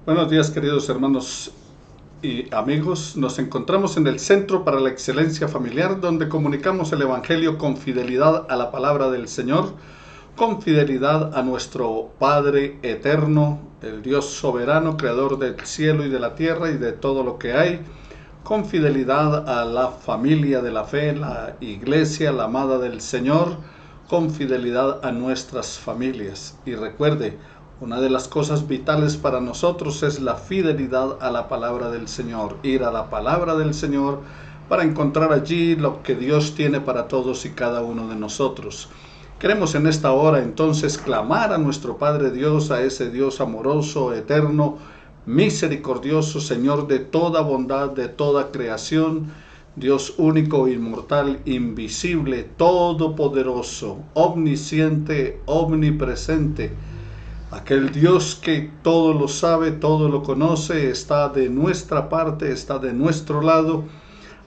Buenos días, queridos hermanos y amigos. Nos encontramos en el Centro para la Excelencia Familiar, donde comunicamos el Evangelio con fidelidad a la palabra del Señor, con fidelidad a nuestro Padre eterno, el Dios soberano, creador del cielo y de la tierra y de todo lo que hay, con fidelidad a la familia de la fe, la iglesia, la amada del Señor, con fidelidad a nuestras familias. Y recuerde, una de las cosas vitales para nosotros es la fidelidad a la palabra del Señor, ir a la palabra del Señor para encontrar allí lo que Dios tiene para todos y cada uno de nosotros. Queremos en esta hora entonces clamar a nuestro Padre Dios, a ese Dios amoroso, eterno, misericordioso, Señor de toda bondad, de toda creación, Dios único, inmortal, invisible, todopoderoso, omnisciente, omnipresente. Aquel Dios que todo lo sabe, todo lo conoce, está de nuestra parte, está de nuestro lado,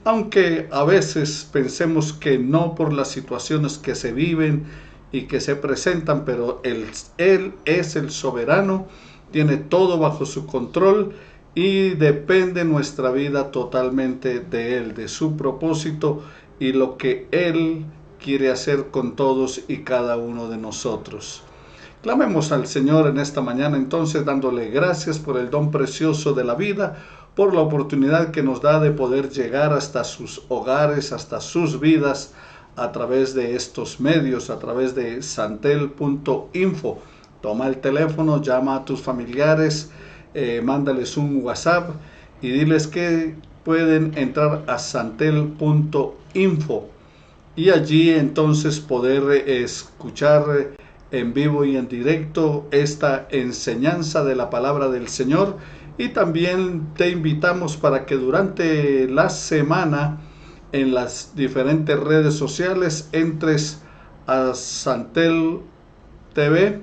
aunque a veces pensemos que no por las situaciones que se viven y que se presentan, pero Él es el soberano, tiene todo bajo su control y depende nuestra vida totalmente de Él, de su propósito y lo que Él quiere hacer con todos y cada uno de nosotros. Clamemos al Señor en esta mañana entonces, dándole gracias por el don precioso de la vida, por la oportunidad que nos da de poder llegar hasta sus hogares, hasta sus vidas, a través de estos medios, a través de santel.info. Toma el teléfono, llama a tus familiares, mándales un WhatsApp y diles que pueden entrar a santel.info y allí entonces poder escuchar en vivo y en directo esta enseñanza de la palabra del Señor. Y también te invitamos para que durante la semana en las diferentes redes sociales entres a Santel TV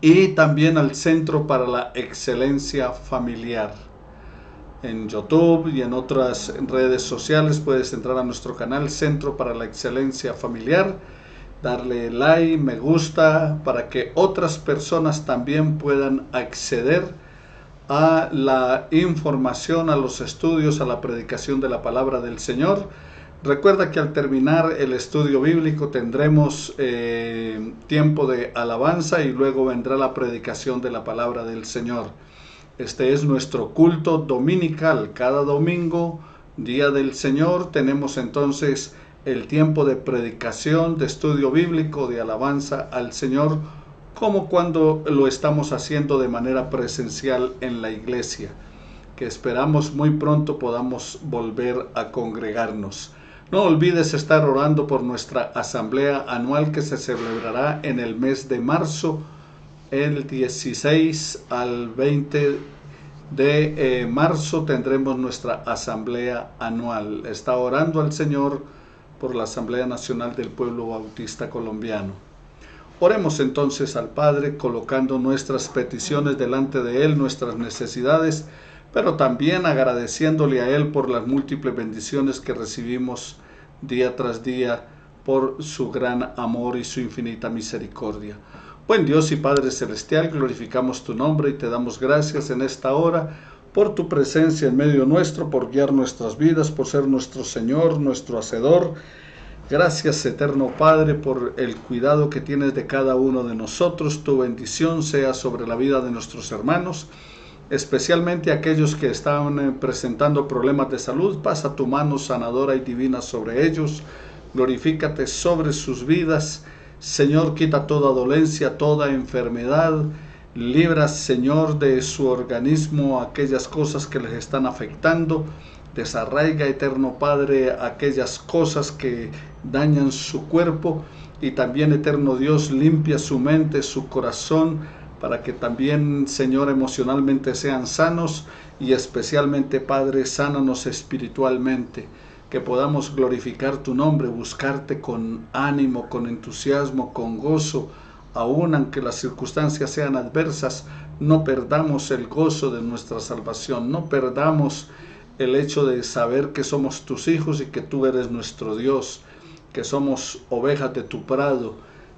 y también al Centro para la Excelencia Familiar. En YouTube y en otras redes sociales puedes entrar a nuestro canal Centro para la Excelencia Familiar, darle like, me gusta, para que otras personas también puedan acceder a la información, a los estudios, a la predicación de la palabra del Señor. Recuerda que al terminar el estudio bíblico tendremos tiempo de alabanza y luego vendrá la predicación de la palabra del Señor. Este es nuestro culto dominical. Cada domingo, día del Señor, tenemos entonces el tiempo de predicación, de estudio bíblico, de alabanza al Señor, como cuando lo estamos haciendo de manera presencial en la iglesia, que esperamos muy pronto podamos volver a congregarnos. No olvides estar orando por nuestra asamblea anual que se celebrará en el mes de marzo, el 16 al 20 de marzo tendremos nuestra asamblea anual. Está orando al Señor por la Asamblea Nacional del Pueblo Bautista Colombiano. Oremos entonces al Padre, colocando nuestras peticiones delante de Él, nuestras necesidades, pero también agradeciéndole a Él por las múltiples bendiciones que recibimos día tras día por su gran amor y su infinita misericordia. Buen Dios y Padre Celestial, glorificamos tu nombre y te damos gracias en esta hora por tu presencia en medio nuestro, por guiar nuestras vidas, por ser nuestro Señor, nuestro Hacedor. Gracias, eterno Padre, por el cuidado que tienes de cada uno de nosotros. Tu bendición sea sobre la vida de nuestros hermanos, especialmente aquellos que están presentando problemas de salud. Pasa tu mano sanadora y divina sobre ellos. Glorifícate sobre sus vidas. Señor, quita toda dolencia, toda enfermedad. Libra, Señor, de su organismo aquellas cosas que les están afectando. Desarraiga, eterno Padre, aquellas cosas que dañan su cuerpo. Y también, eterno Dios, limpia su mente, su corazón, para que también, Señor, emocionalmente sean sanos. Y especialmente, Padre, sánanos espiritualmente. Que podamos glorificar tu nombre, buscarte con ánimo, con entusiasmo, con gozo. Aún aunque las circunstancias sean adversas, no perdamos el gozo de nuestra salvación. No perdamos el hecho de saber que somos tus hijos y que tú eres nuestro Dios, que somos ovejas de tu prado,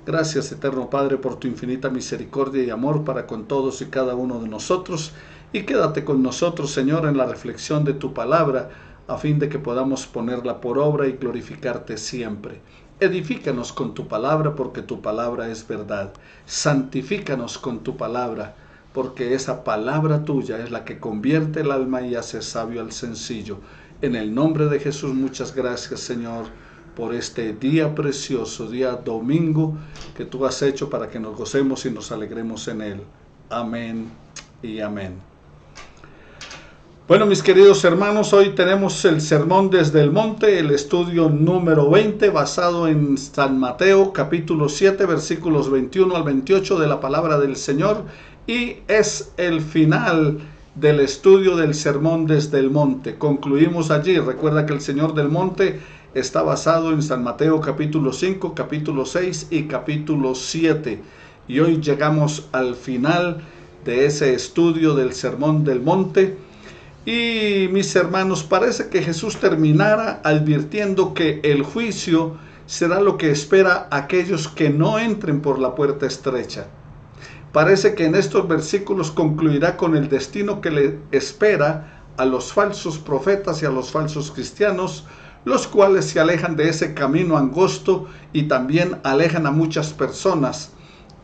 Gracias, eterno Padre, por tu infinita misericordia y amor para con todos y cada uno de nosotros. Y quédate con nosotros, Señor, en la reflexión de tu palabra, a fin de que podamos ponerla por obra y glorificarte siempre. Edifícanos con tu palabra, porque tu palabra es verdad. Santifícanos con tu palabra, porque esa palabra tuya es la que convierte el alma y hace sabio al sencillo. En el nombre de Jesús, muchas gracias, Señor, por este día precioso, día domingo, que tú has hecho para que nos gocemos y nos alegremos en él. Amén y amén. Bueno, mis queridos hermanos, hoy tenemos el Sermón desde el Monte, el estudio número 20, basado en San Mateo, capítulo 7, versículos 21 al 28 de la palabra del Señor, y es el final del estudio del Sermón desde el Monte. Concluimos allí. Recuerda que el Sermón del Monte está basado en San Mateo capítulo 5, capítulo 6 y capítulo 7. Y hoy llegamos al final de ese estudio del Sermón del Monte. Y mis hermanos, parece que Jesús terminara advirtiendo que el juicio será lo que espera a aquellos que no entren por la puerta estrecha. Parece que en estos versículos concluirá con el destino que le espera a los falsos profetas y a los falsos cristianos, los cuales se alejan de ese camino angosto y también alejan a muchas personas.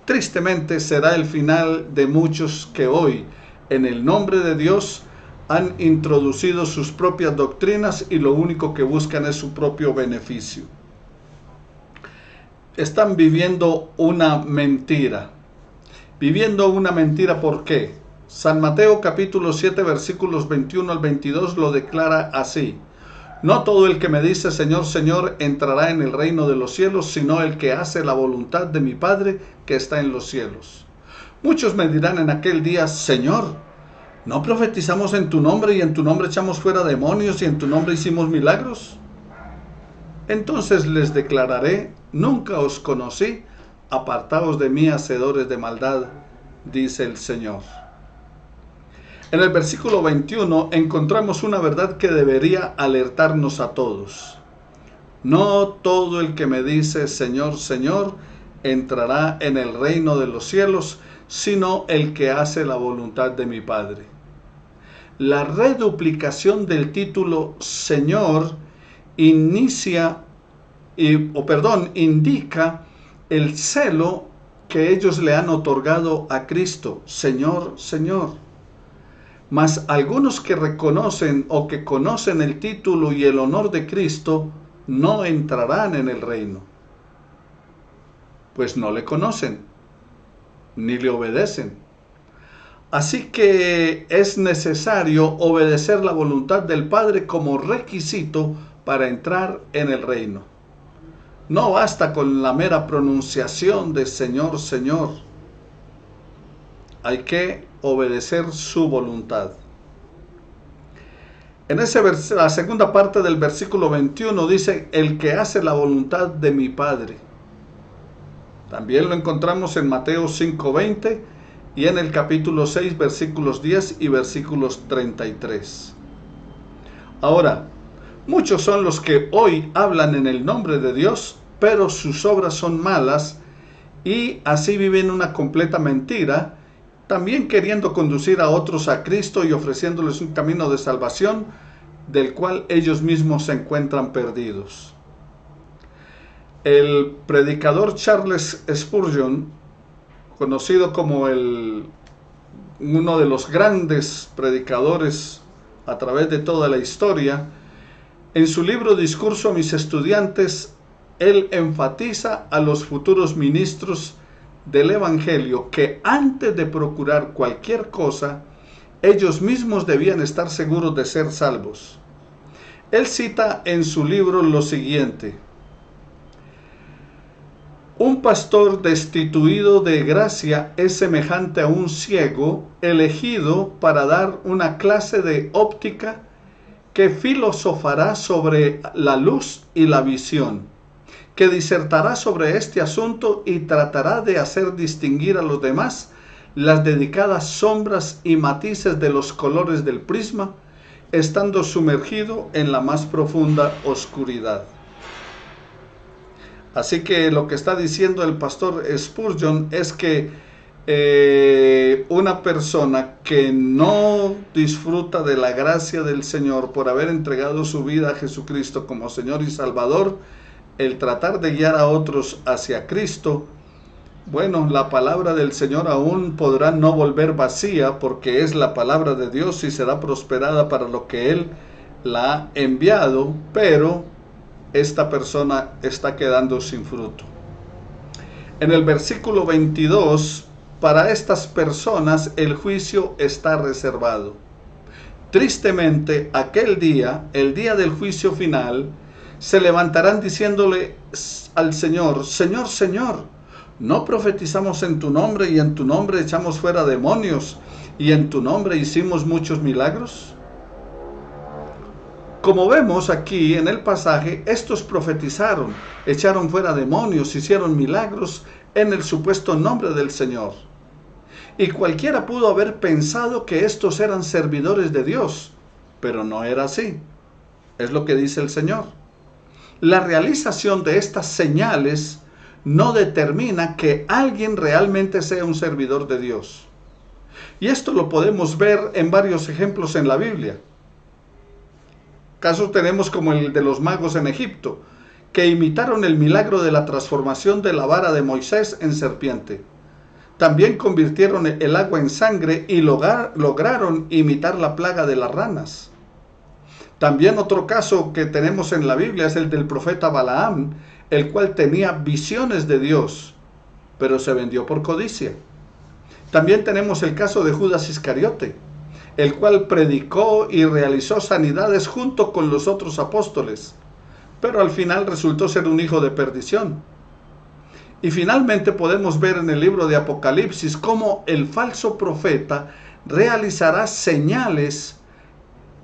Tristemente será el final de muchos que hoy, en el nombre de Dios, han introducido sus propias doctrinas y lo único que buscan es su propio beneficio. Están viviendo una mentira. Viviendo una mentira, ¿por qué? San Mateo capítulo 7 versículos 21 al 22 lo declara así: No todo el que me dice Señor, Señor entrará en el reino de los cielos, sino el que hace la voluntad de mi Padre que está en los cielos. Muchos me dirán en aquel día: Señor, ¿no profetizamos en tu nombre y en tu nombre echamos fuera demonios y en tu nombre hicimos milagros? Entonces les declararé: nunca os conocí, apartaos de mí, hacedores de maldad, dice el Señor. En el versículo 21 encontramos una verdad que debería alertarnos a todos. No todo el que me dice Señor, Señor, entrará en el reino de los cielos, sino el que hace la voluntad de mi Padre. La reduplicación del título Señor indica el celo que ellos le han otorgado a Cristo, Señor, Señor. Mas algunos que reconocen o que conocen el título y el honor de Cristo no entrarán en el reino, pues no le conocen ni le obedecen. Así que es necesario obedecer la voluntad del Padre como requisito para entrar en el reino. No basta con la mera pronunciación de Señor, Señor. Hay que obedecer su voluntad. En la segunda parte del versículo 21 dice: el que hace la voluntad de mi Padre. También lo encontramos en Mateo 5:20 y en el capítulo 6, versículos 10 y versículos 33. Ahora, muchos son los que hoy hablan en el nombre de Dios, pero sus obras son malas y así viven una completa mentira, también queriendo conducir a otros a Cristo y ofreciéndoles un camino de salvación del cual ellos mismos se encuentran perdidos. El predicador Charles Spurgeon, conocido como uno de los grandes predicadores a través de toda la historia, en su libro Discurso a mis estudiantes, él enfatiza a los futuros ministros del Evangelio que antes de procurar cualquier cosa, ellos mismos debían estar seguros de ser salvos. Él cita en su libro lo siguiente: un pastor destituido de gracia es semejante a un ciego elegido para dar una clase de óptica que filosofará sobre la luz y la visión, que disertará sobre este asunto y tratará de hacer distinguir a los demás las dedicadas sombras y matices de los colores del prisma, estando sumergido en la más profunda oscuridad. Así que lo que está diciendo el pastor Spurgeon es que una persona que no disfruta de la gracia del Señor por haber entregado su vida a Jesucristo como Señor y Salvador, el tratar de guiar a otros hacia Cristo, bueno, la palabra del Señor aún podrá no volver vacía porque es la palabra de Dios y será prosperada para lo que Él la ha enviado, pero esta persona está quedando sin fruto. En el versículo 22, para estas personas el juicio está reservado. Tristemente, aquel día, el día del juicio final, se levantarán diciéndole al Señor: Señor, Señor, ¿no profetizamos en tu nombre y en tu nombre echamos fuera demonios y en tu nombre hicimos muchos milagros? Como vemos aquí en el pasaje, estos profetizaron, echaron fuera demonios, hicieron milagros en el supuesto nombre del Señor. Y cualquiera pudo haber pensado que estos eran servidores de Dios, pero no era así. Es lo que dice el Señor. La realización de estas señales no determina que alguien realmente sea un servidor de Dios. Y esto lo podemos ver en varios ejemplos en la Biblia. Casos tenemos como el de los magos en Egipto, que imitaron el milagro de la transformación de la vara de Moisés en serpiente. También convirtieron el agua en sangre y lograron imitar la plaga de las ranas. También otro caso que tenemos en la Biblia es el del profeta Balaam, el cual tenía visiones de Dios, pero se vendió por codicia. También tenemos el caso de Judas Iscariote, el cual predicó y realizó sanidades junto con los otros apóstoles, pero al final resultó ser un hijo de perdición. Y finalmente podemos ver en el libro de Apocalipsis cómo el falso profeta realizará señales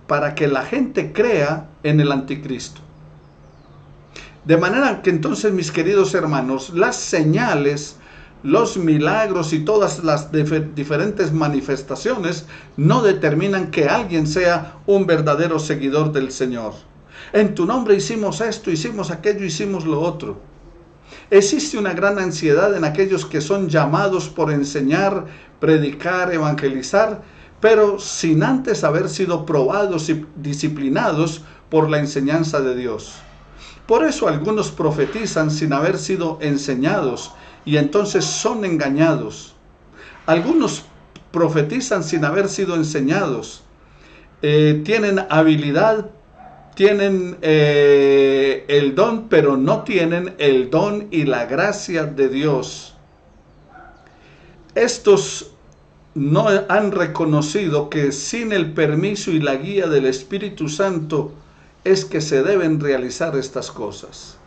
para que la gente crea en el anticristo. De manera que entonces, mis queridos hermanos, las señales, los milagros y todas las diferentes manifestaciones no determinan que alguien sea un verdadero seguidor del Señor. En tu nombre hicimos esto, hicimos aquello, hicimos lo otro. Existe una gran ansiedad en aquellos que son llamados por enseñar, predicar, evangelizar, pero sin antes haber sido probados y disciplinados por la enseñanza de Dios. Por eso algunos profetizan sin haber sido enseñados y entonces son engañados. Algunos profetizan sin haber sido enseñados. Tienen habilidad, tienen el don, pero no tienen el don y la gracia de Dios. Estos no han reconocido que sin el permiso y la guía del Espíritu Santo es que se deben realizar estas cosas.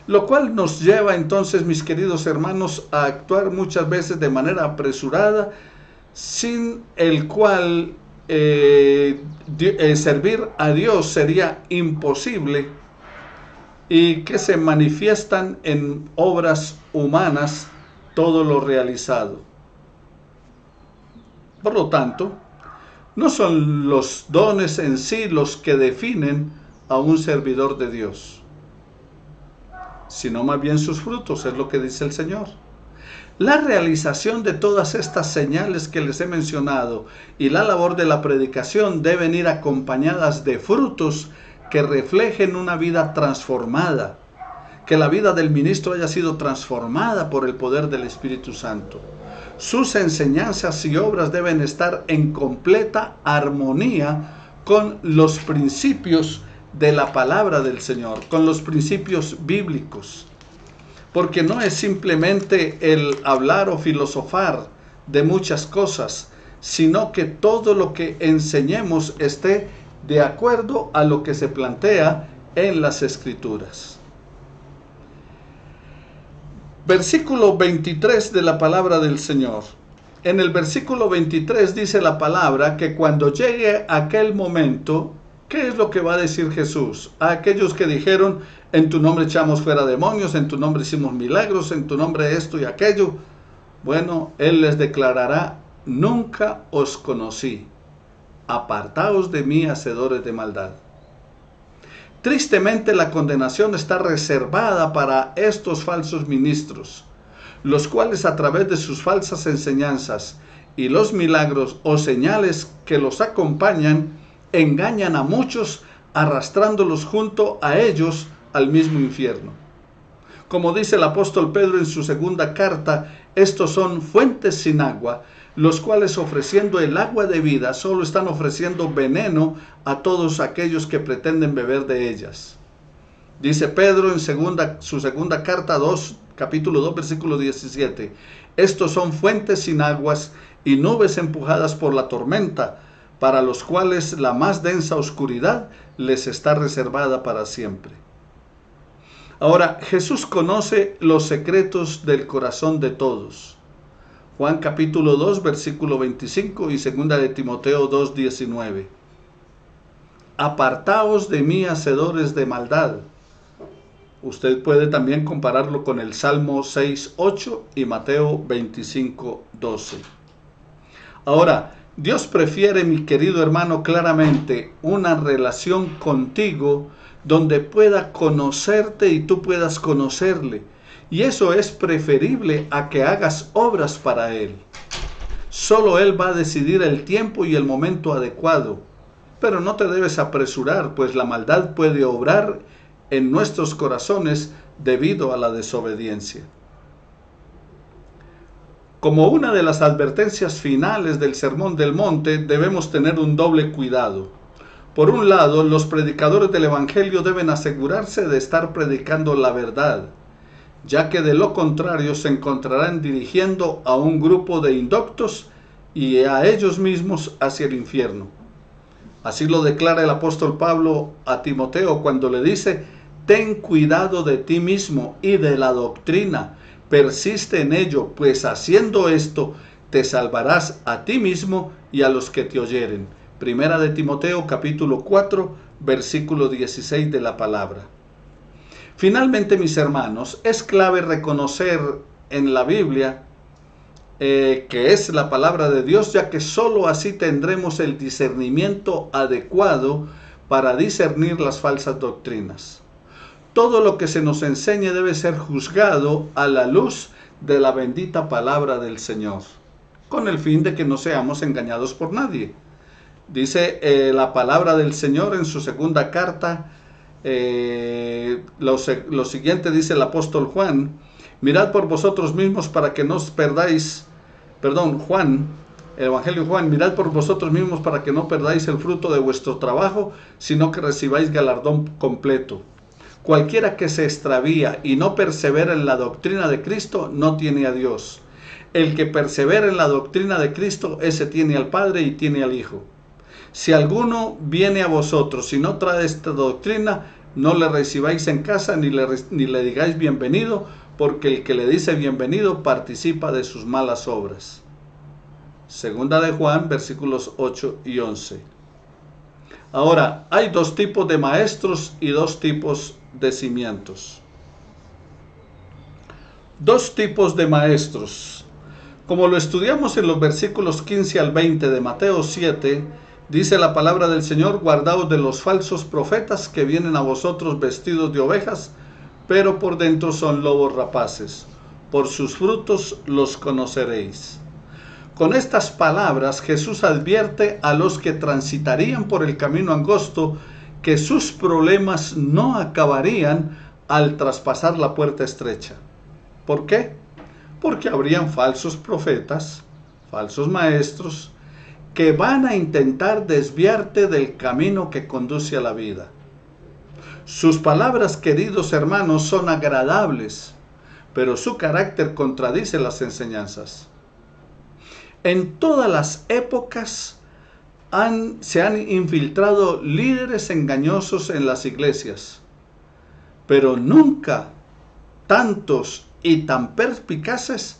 Lo cual nos lleva entonces, mis queridos hermanos, a actuar muchas veces de manera apresurada, sin el cual servir a Dios sería imposible, y que se manifiestan en obras humanas todo lo realizado. Por lo tanto, no son los dones en sí los que definen a un servidor de Dios, sino más bien sus frutos, es lo que dice el Señor. La realización de todas estas señales que les he mencionado y la labor de la predicación deben ir acompañadas de frutos que reflejen una vida transformada, que la vida del ministro haya sido transformada por el poder del Espíritu Santo. Sus enseñanzas y obras deben estar en completa armonía con los principios de la palabra del Señor, con los principios bíblicos. Porque no es simplemente el hablar o filosofar de muchas cosas, sino que todo lo que enseñemos esté de acuerdo a lo que se plantea en las Escrituras. Versículo 23 de la palabra del Señor. En el versículo 23 dice la palabra que cuando llegue aquel momento, ¿qué es lo que va a decir Jesús? A aquellos que dijeron: en tu nombre echamos fuera demonios, en tu nombre hicimos milagros, en tu nombre esto y aquello. Bueno, Él les declarará: nunca os conocí, apartaos de mí, hacedores de maldad. Tristemente, la condenación está reservada para estos falsos ministros, los cuales a través de sus falsas enseñanzas y los milagros o señales que los acompañan, engañan a muchos, arrastrándolos junto a ellos al mismo infierno. Como dice el apóstol Pedro en su segunda carta, estos son fuentes sin agua, los cuales ofreciendo el agua de vida solo están ofreciendo veneno a todos aquellos que pretenden beber de ellas. Dice Pedro en su segunda carta, capítulo 2, versículo 17, estos son fuentes sin aguas y nubes empujadas por la tormenta, para los cuales la más densa oscuridad les está reservada para siempre. Ahora, Jesús conoce los secretos del corazón de todos. Juan capítulo 2, versículo 25 y 2 de Timoteo 2, 19. Apartaos de mí, hacedores de maldad. Usted puede también compararlo con el Salmo 6, 8 y Mateo 25, 12. Ahora, Dios prefiere, mi querido hermano, claramente una relación contigo donde pueda conocerte y tú puedas conocerle. Y eso es preferible a que hagas obras para Él. Solo Él va a decidir el tiempo y el momento adecuado. Pero no te debes apresurar, pues la maldad puede obrar en nuestros corazones debido a la desobediencia. Como una de las advertencias finales del Sermón del Monte, debemos tener un doble cuidado. Por un lado, los predicadores del Evangelio deben asegurarse de estar predicando la verdad, ya que de lo contrario se encontrarán dirigiendo a un grupo de indoctos y a ellos mismos hacia el infierno. Así lo declara el apóstol Pablo a Timoteo cuando le dice: ten cuidado de ti mismo y de la doctrina, persiste en ello, pues haciendo esto te salvarás a ti mismo y a los que te oyeren. Primera de Timoteo capítulo 4, versículo 16 de la palabra. Finalmente, mis hermanos, es clave reconocer en la Biblia que es la palabra de Dios, ya que sólo así tendremos el discernimiento adecuado para discernir las falsas doctrinas. Todo lo que se nos enseñe debe ser juzgado a la luz de la bendita palabra del Señor, con el fin de que no seamos engañados por nadie. Dice la palabra del Señor en su segunda carta, lo siguiente dice el apóstol Juan: mirad por vosotros mismos para que no os perdáis, Juan, el Evangelio de Juan, mirad por vosotros mismos para que no perdáis el fruto de vuestro trabajo, sino que recibáis galardón completo. Cualquiera que se extravía y no persevera en la doctrina de Cristo no tiene a Dios. El que persevera en la doctrina de Cristo, ese tiene al Padre y tiene al Hijo. Si alguno viene a vosotros y no trae esta doctrina, no le recibáis en casa ni le digáis bienvenido, porque el que le dice bienvenido participa de sus malas obras. Segunda de Juan, versículos 8 y 11. Ahora, hay dos tipos de maestros y dos tipos de cimientos. Dos tipos de maestros. Como lo estudiamos en los versículos 15 al 20 de Mateo 7, dice la palabra del Señor: guardaos de los falsos profetas que vienen a vosotros vestidos de ovejas, pero por dentro son lobos rapaces. Por sus frutos los conoceréis. Con estas palabras Jesús advierte a los que transitarían por el camino angosto que sus problemas no acabarían al traspasar la puerta estrecha. ¿Por qué? Porque habrían falsos profetas, falsos maestros, que van a intentar desviarte del camino que conduce a la vida. Sus palabras, queridos hermanos, son agradables, pero su carácter contradice las enseñanzas. En todas las épocas se han infiltrado líderes engañosos en las iglesias, pero nunca tantos y tan perspicaces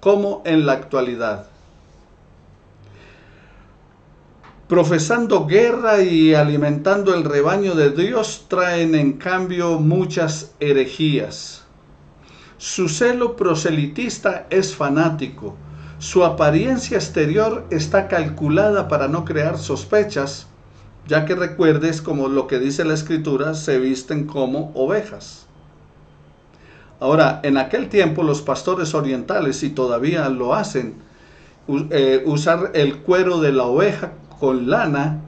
como en la actualidad. Profesando guerra y alimentando el rebaño de Dios, traen en cambio muchas herejías. Su celo proselitista es fanático. Su apariencia exterior está calculada para no crear sospechas, ya que recuerdes como lo que dice la Escritura, se visten como ovejas. Ahora, en aquel tiempo los pastores orientales, y todavía lo hacen, usar el cuero de la oveja con lana,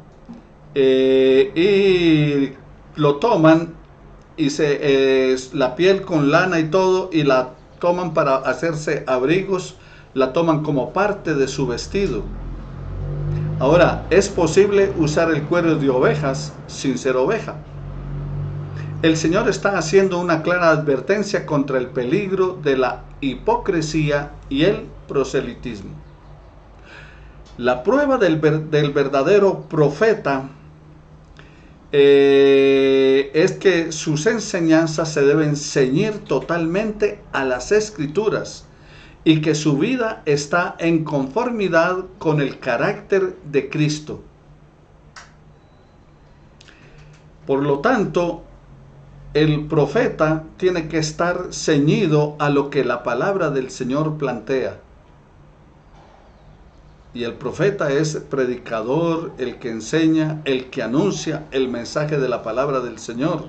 y lo toman y la piel con lana y todo, y la toman para hacerse abrigos, la toman como parte de su vestido. Ahora, es posible usar el cuero de ovejas sin ser oveja. El Señor está haciendo una clara advertencia contra el peligro de la hipocresía y el proselitismo. La prueba del verdadero profeta es que sus enseñanzas se deben ceñir totalmente a las Escrituras y que su vida está en conformidad con el carácter de Cristo. Por lo tanto, el profeta tiene que estar ceñido a lo que la palabra del Señor plantea. Y el profeta es predicador, el que enseña, el que anuncia el mensaje de la palabra del Señor.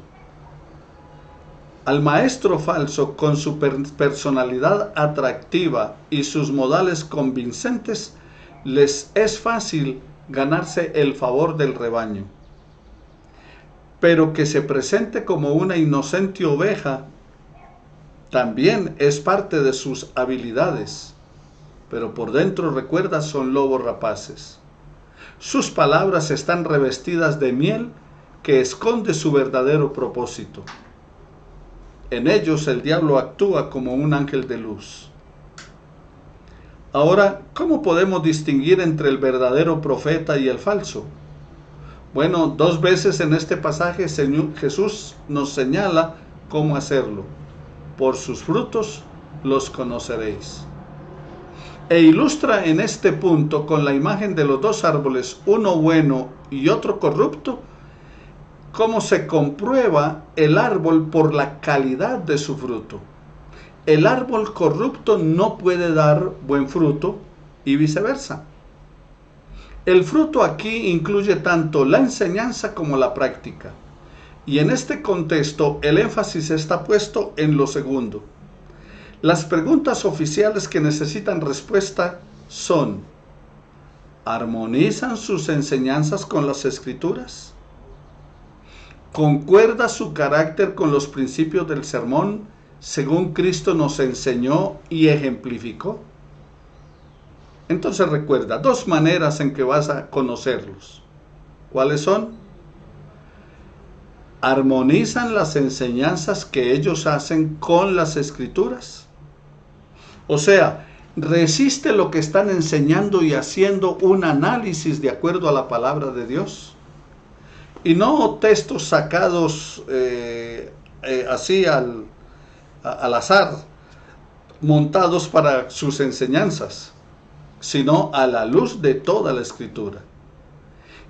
Al maestro falso, con su personalidad atractiva y sus modales convincentes, les es fácil ganarse el favor del rebaño. Pero que se presente como una inocente oveja también es parte de sus habilidades. Pero por dentro, recuerda, son lobos rapaces. Sus palabras están revestidas de miel que esconde su verdadero propósito. En ellos el diablo actúa como un ángel de luz. Ahora, ¿cómo podemos distinguir entre el verdadero profeta y el falso? Bueno, 2 veces en este pasaje Jesús nos señala cómo hacerlo. Por sus frutos los conoceréis. E ilustra en este punto con la imagen de los 2 árboles, uno bueno y otro corrupto, cómo se comprueba el árbol por la calidad de su fruto. El árbol corrupto no puede dar buen fruto y viceversa. El fruto aquí incluye tanto la enseñanza como la práctica. Y en este contexto el énfasis está puesto en lo segundo. Las preguntas oficiales que necesitan respuesta son: ¿armonizan sus enseñanzas con las Escrituras? ¿Concuerda su carácter con los principios del sermón según Cristo nos enseñó y ejemplificó? Entonces recuerda, 2 maneras en que vas a conocerlos. ¿Cuáles son? ¿Armonizan las enseñanzas que ellos hacen con las Escrituras? O sea, ¿resiste lo que están enseñando y haciendo un análisis de acuerdo a la palabra de Dios? Y no textos sacados así al azar, montados para sus enseñanzas, sino a la luz de toda la Escritura.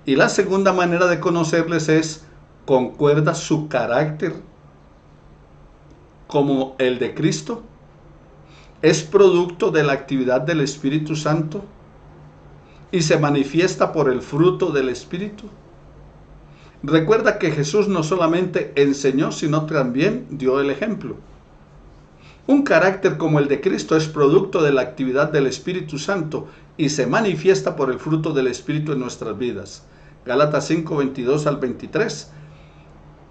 Y la segunda manera de conocerles es: ¿concuerda su carácter como el de Cristo? ¿Es producto de la actividad del Espíritu Santo y se manifiesta por el fruto del Espíritu? Recuerda que Jesús no solamente enseñó, sino también dio el ejemplo. Un carácter como el de Cristo es producto de la actividad del Espíritu Santo y se manifiesta por el fruto del Espíritu en nuestras vidas. Gálatas 5, 22 al 23.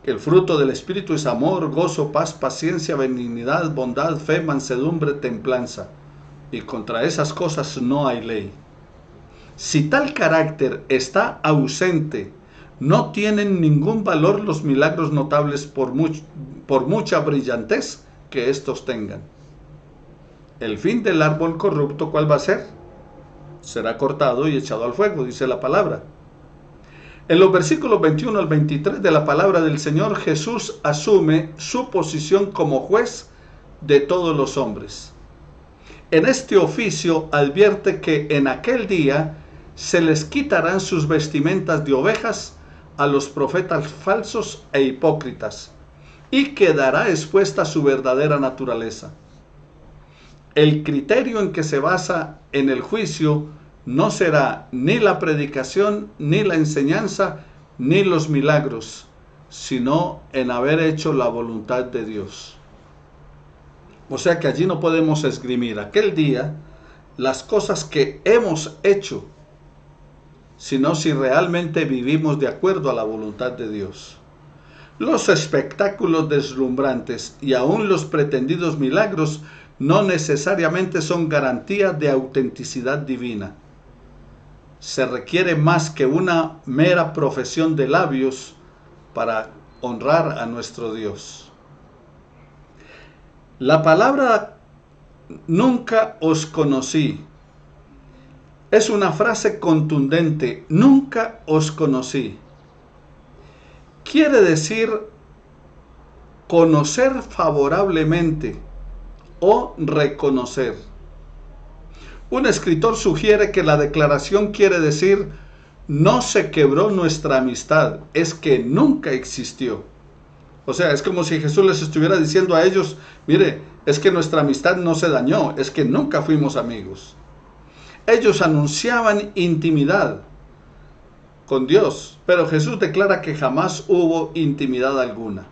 El fruto del Espíritu es amor, gozo, paz, paciencia, benignidad, bondad, fe, mansedumbre, templanza. Y contra esas cosas no hay ley. Si tal carácter está ausente, no tienen ningún valor los milagros notables por mucha brillantez que estos tengan. El fin del árbol corrupto, ¿cuál va a ser? Será cortado y echado al fuego, dice la palabra. En los versículos 21 al 23 de la palabra del Señor, Jesús asume su posición como juez de todos los hombres. En este oficio advierte que en aquel día se les quitarán sus vestimentas de ovejas a los profetas falsos e hipócritas, y quedará expuesta su verdadera naturaleza. El criterio en que se basa en el juicio no será ni la predicación ni la enseñanza, ni los milagros, sino en haber hecho la voluntad de Dios. O sea que allí no podemos esgrimir aquel día las cosas que hemos hecho, sino si realmente vivimos de acuerdo a la voluntad de Dios. Los espectáculos deslumbrantes y aún los pretendidos milagros no necesariamente son garantía de autenticidad divina. Se requiere más que una mera profesión de labios para honrar a nuestro Dios. La palabra "nunca os conocí" es una frase contundente. Nunca os conocí. Quiere decir conocer favorablemente o reconocer. Un escritor sugiere que la declaración quiere decir: no se quebró nuestra amistad, es que nunca existió. O sea, es como si Jesús les estuviera diciendo a ellos: mire, es que nuestra amistad no se dañó, es que nunca fuimos amigos. Ellos anunciaban intimidad con Dios, pero Jesús declara que jamás hubo intimidad alguna.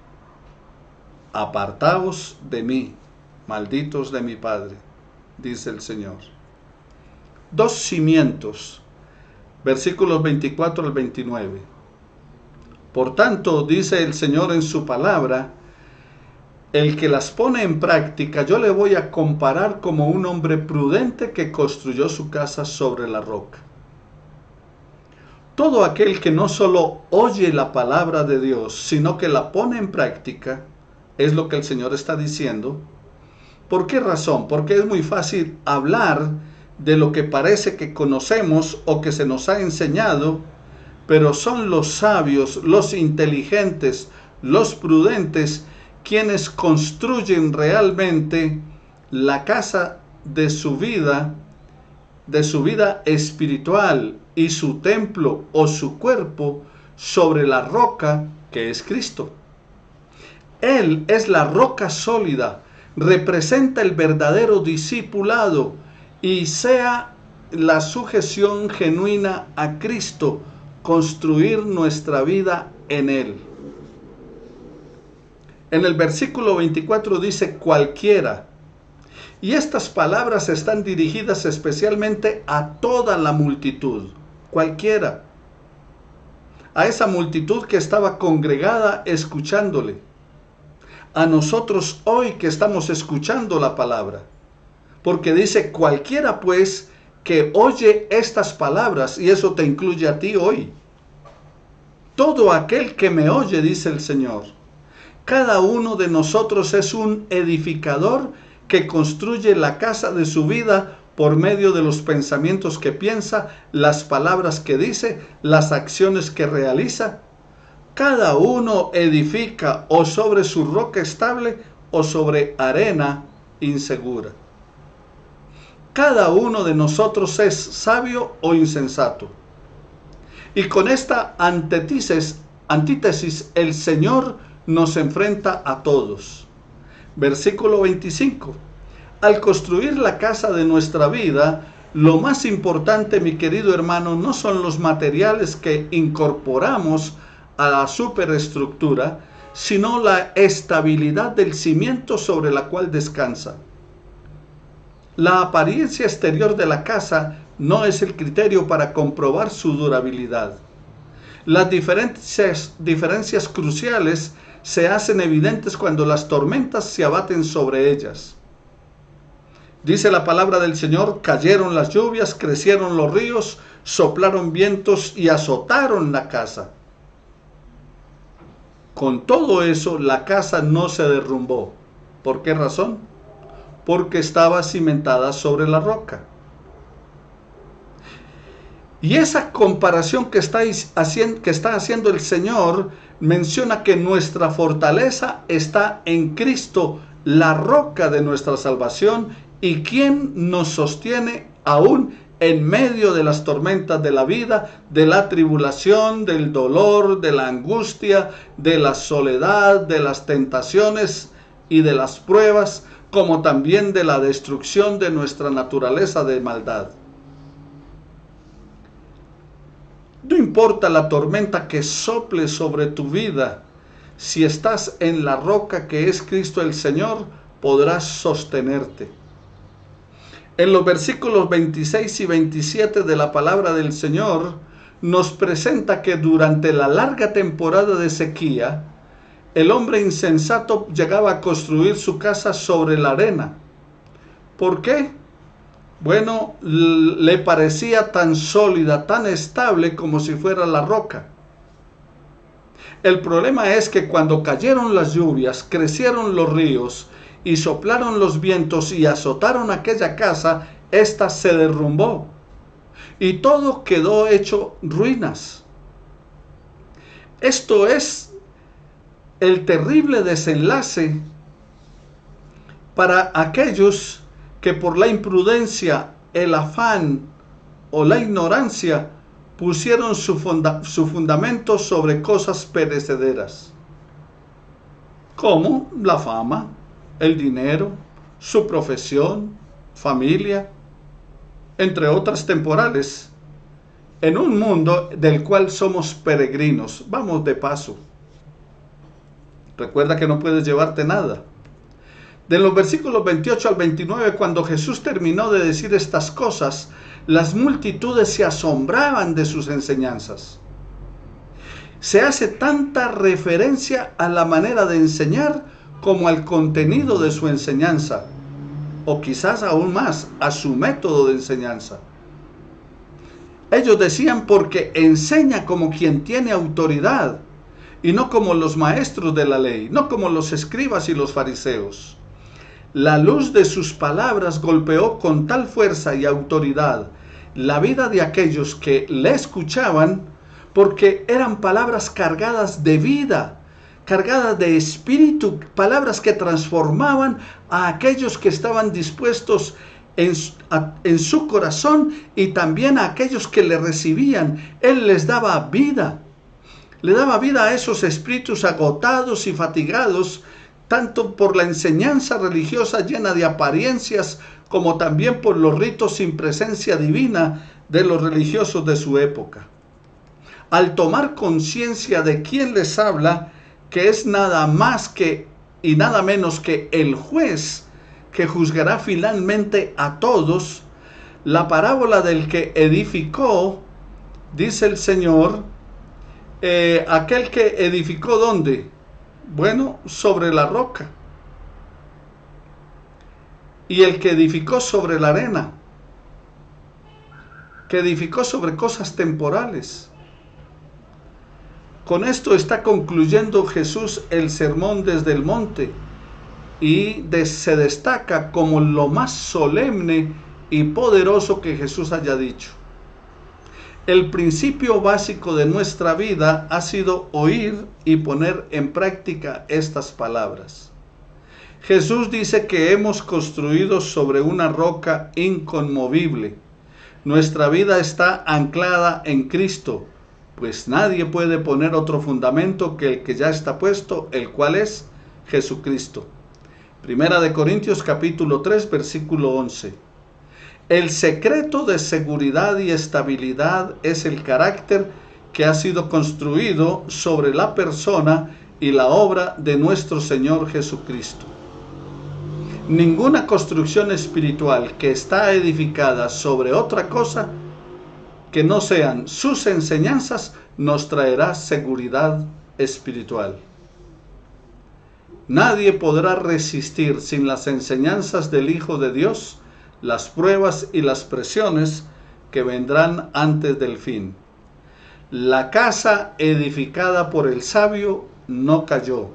Apartaos de mí, malditos de mi Padre, dice el Señor. Dos cimientos, versículos 24 al 29. Por tanto, dice el Señor en su palabra, el que las pone en práctica, yo le voy a comparar como un hombre prudente que construyó su casa sobre la roca. Todo aquel que no solo oye la palabra de Dios, sino que la pone en práctica, es lo que el Señor está diciendo. ¿Por qué razón? Porque es muy fácil hablar de lo que parece que conocemos o que se nos ha enseñado, pero son los sabios, los inteligentes, los prudentes, quienes construyen realmente la casa de su vida espiritual y su templo o su cuerpo sobre la roca que es Cristo. Él es la roca sólida, representa el verdadero discipulado y sea la sujeción genuina a Cristo, construir nuestra vida en Él. En el versículo 24 dice cualquiera. Y estas palabras están dirigidas especialmente a toda la multitud. Cualquiera. A esa multitud que estaba congregada escuchándole. A nosotros hoy que estamos escuchando la palabra. Porque dice cualquiera pues que oye estas palabras, y eso te incluye a ti hoy. Todo aquel que me oye, dice el Señor. Cada uno de nosotros es un edificador que construye la casa de su vida por medio de los pensamientos que piensa, las palabras que dice, las acciones que realiza. Cada uno edifica o sobre su roca estable o sobre arena insegura. Cada uno de nosotros es sabio o insensato. Y con esta antítesis, el Señor nos enfrenta a todos. Versículo 25. Al construir la casa de nuestra vida, lo más importante, mi querido hermano, no son los materiales que incorporamos a la superestructura, sino la estabilidad del cimiento sobre la cual descansa. La apariencia exterior de la casa no es el criterio para comprobar su durabilidad. Las diferencias cruciales se hacen evidentes cuando las tormentas se abaten sobre ellas. Dice la palabra del Señor: cayeron las lluvias, crecieron los ríos, soplaron vientos y azotaron la casa. Con todo eso, la casa no se derrumbó. ¿Por qué razón? Porque estaba cimentada sobre la roca. Y esa comparación que está haciendo el Señor menciona que nuestra fortaleza está en Cristo, la roca de nuestra salvación, y quien nos sostiene aún en medio de las tormentas de la vida, de la tribulación, del dolor, de la angustia, de la soledad, de las tentaciones y de las pruebas, como también de la destrucción de nuestra naturaleza de maldad. importa la tormenta que sople sobre tu vida, si estás en la roca que es Cristo el Señor, podrás sostenerte. En los versículos 26 y 27 de la palabra del Señor, nos presenta que durante la larga temporada de sequía, el hombre insensato llegaba a construir su casa sobre la arena. ¿Por qué? Bueno, le parecía tan sólida, tan estable como si fuera la roca. El problema es que cuando cayeron las lluvias, crecieron los ríos y soplaron los vientos y azotaron aquella casa, ésta se derrumbó y todo quedó hecho ruinas. Esto es el terrible desenlace para aquellos que por la imprudencia, el afán o la ignorancia pusieron su fundamento sobre cosas perecederas, como la fama, el dinero, su profesión, familia, entre otras temporales, en un mundo del cual somos peregrinos, vamos de paso. Recuerda que no puedes llevarte nada. De los versículos 28 al 29, cuando Jesús terminó de decir estas cosas, las multitudes se asombraban de sus enseñanzas. Se hace tanta referencia a la manera de enseñar como al contenido de su enseñanza, o quizás aún más, a su método de enseñanza. Ellos decían porque enseña como quien tiene autoridad, y no como los maestros de la ley, no como los escribas y los fariseos. La luz de sus palabras golpeó con tal fuerza y autoridad la vida de aquellos que le escuchaban, porque eran palabras cargadas de vida, cargadas de espíritu, palabras que transformaban a aquellos que estaban dispuestos en su corazón y también a aquellos que le recibían. Él les daba vida, le daba vida a esos espíritus agotados y fatigados, tanto por la enseñanza religiosa llena de apariencias, como también por los ritos sin presencia divina de los religiosos de su época. Al tomar conciencia de quién les habla, que es nada más que y nada menos que el juez que juzgará finalmente a todos, la parábola del que edificó, dice el Señor, aquel que edificó ¿dónde? Bueno, sobre la roca. Y el que edificó sobre la arena, que edificó sobre cosas temporales. Con esto está concluyendo Jesús el sermón desde el monte y se destaca como lo más solemne y poderoso que Jesús haya dicho. El principio básico de nuestra vida ha sido oír y poner en práctica estas palabras. Jesús dice que hemos construido sobre una roca inconmovible. Nuestra vida está anclada en Cristo, pues nadie puede poner otro fundamento que el que ya está puesto, el cual es Jesucristo. Primera de Corintios capítulo 3, versículo 11. El secreto de seguridad y estabilidad es el carácter que ha sido construido sobre la persona y la obra de nuestro Señor Jesucristo. Ninguna construcción espiritual que está edificada sobre otra cosa que no sean sus enseñanzas nos traerá seguridad espiritual. Nadie podrá resistir sin las enseñanzas del Hijo de Dios las pruebas y las presiones que vendrán antes del fin. La casa edificada por el sabio no cayó,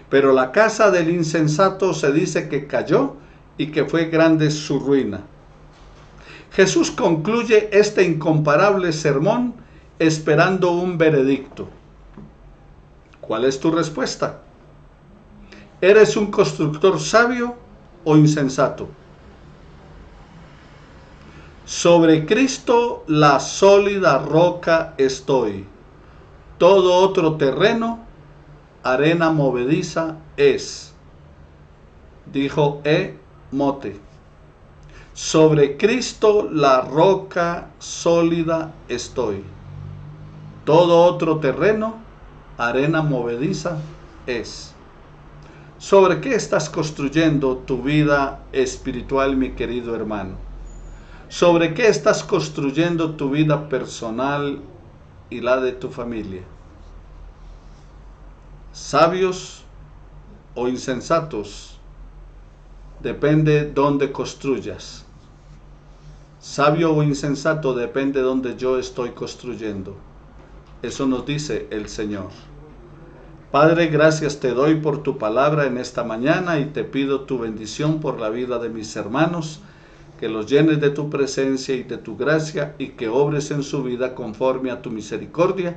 pero la casa del insensato se dice que cayó y que fue grande su ruina. Jesús concluye este incomparable sermón esperando un veredicto. ¿Cuál es tu respuesta? ¿Eres un constructor sabio o insensato? Sobre Cristo, la sólida roca estoy. Todo otro terreno, arena movediza es. Dijo Mote. Sobre Cristo, la roca sólida estoy. Todo otro terreno, arena movediza es. ¿Sobre qué estás construyendo tu vida espiritual, mi querido hermano? ¿Sobre qué estás construyendo tu vida personal y la de tu familia? ¿Sabios o insensatos? Depende dónde construyas. Sabio o insensato depende dónde yo estoy construyendo. Eso nos dice el Señor. Padre, gracias te doy por tu palabra en esta mañana y te pido tu bendición por la vida de mis hermanos, que los llenes de tu presencia y de tu gracia y que obres en su vida conforme a tu misericordia.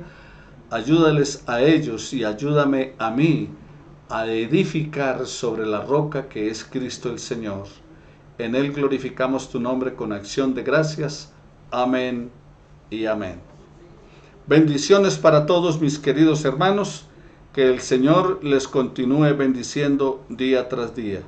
Ayúdales a ellos y ayúdame a mí a edificar sobre la roca que es Cristo el Señor. En Él glorificamos tu nombre con acción de gracias. Amén y amén. Bendiciones para todos mis queridos hermanos. Que el Señor les continúe bendiciendo día tras día.